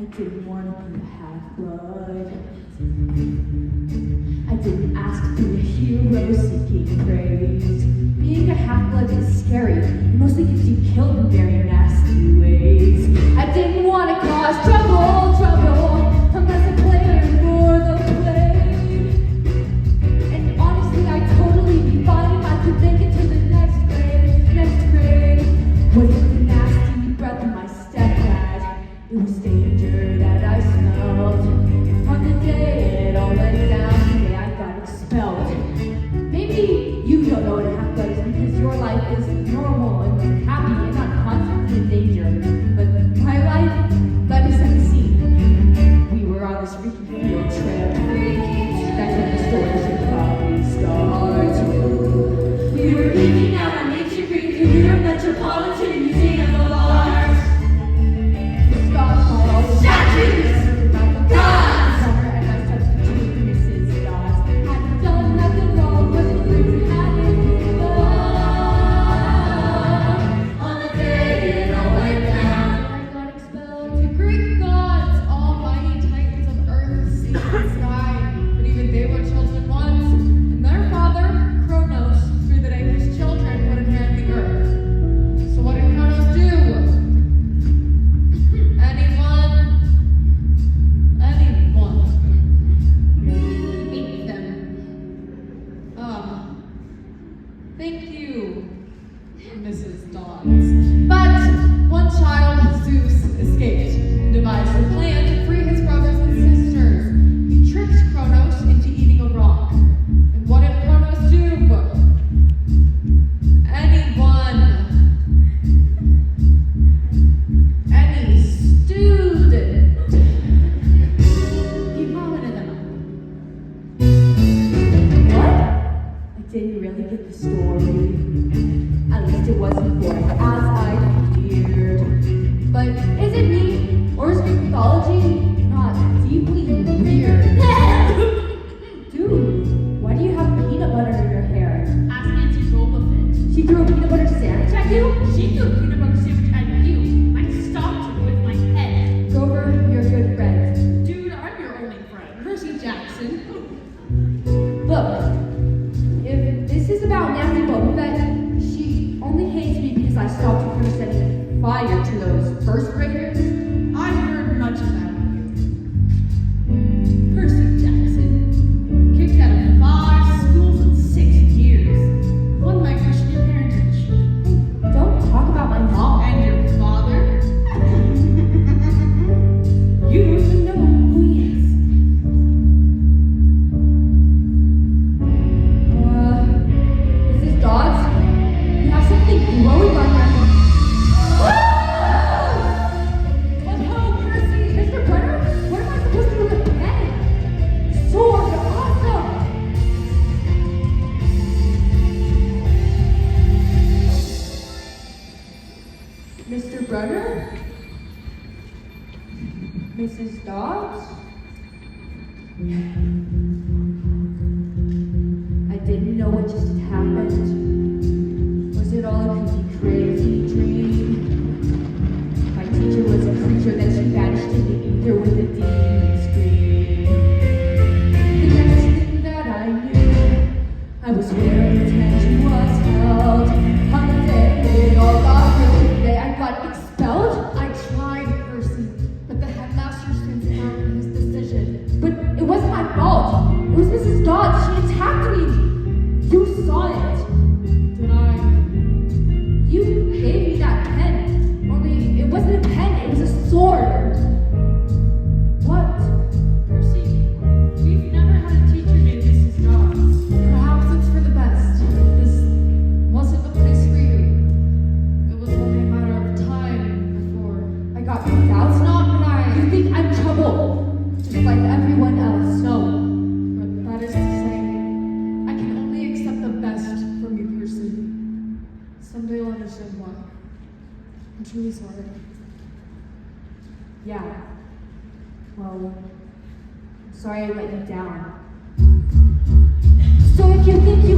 I didn't want to be a half-blood. I didn't ask to be a hero seeking praise. Being a half-blood is scary. It mostly gets you killed in very nasty ways. I didn't want to cause trouble, unless I played for the play. And honestly, I'd totally be fine if I could make it to the next grade. Wasn't the nasty breath of my stepdad. It was danger that I smelled. On the day it all went down, the day I got expelled. Maybe you don't know what a half-blood is because your life is normal and happy and not constantly in danger. But my life, let me set the scene. We were on this freaky field trip. That's when the story should probably start. We were geeking out on nature green to New York Metropolitan Museum of Art. We stopped by all the statues, gods, summer and my substitute, Mrs. Dodds. Hadn't done nothing wrong, but the blues had it on the day it all went down. I got expelled. The Greek gods, almighty titans of earth, sea, and sky. But even they were children once, and their father, Kronos, threw the day his children would inherit the earth. So what did Kronos do? Anyone? Ate them. Thank you, Mrs. Dodds. But one child, Zeus, escaped and devised a plan to free his brothers and sisters. He tricked Kronos into eating a rock. And what did Kronos do? Anyone? Any student? He vomited them up. What? I didn't really get the story. At least it wasn't boring as I feared. But is it me? Or is Greek mythology not deeply weird? Dude, why do you have peanut butter in your hair? Ask Nancy Boba-Fett. She threw a peanut butter sandwich at you? She threw a peanut butter sandwich at you. I stopped her with my head. Grover, you're a good friend. Dude, I'm your only friend. Percy Jackson. Look, if this is about Nancy Boba-Fett, she only hates me because I stopped her from setting fire to those first graders. I've heard much about you. Percy Jackson. Kicked out of 5 schools in 6 years. One might question your parentage. Don't talk about my mom. And your father. You don't even know who he is. Mrs. Dodds, you have something glowing on your head. But how, Percy? Mr. Brunner, what am I supposed to do with a pen? Sword, awesome! Mr. Brunner? Mrs. Dodds? I didn't know what just happened. Was it all a creepy, crazy dream? My teacher was a creature that she vanished in the ether with a demon scream. The next thing that I knew, I was where detention was held. On the day it all got real, the day I got expelled. I tried, Percy, but the headmaster stands firm in his decision. But it wasn't my fault. It was Mrs. Dodds. She attacked me. You saw it. Did I? You gave me that pen. Only it wasn't a pen, it was a sword. What? Percy, we've never had a teacher named Mrs. Dodds. Perhaps it's for the best. This wasn't the place for you. It was only a matter of time before. I got kicked out. It's not right. You think I'm trouble, just like everyone else. No, but that is to say, I can only accept the best from you, Percy. Someday you'll understand why. I'm truly sorry. Yeah. Well, sorry I let you down. So if you think you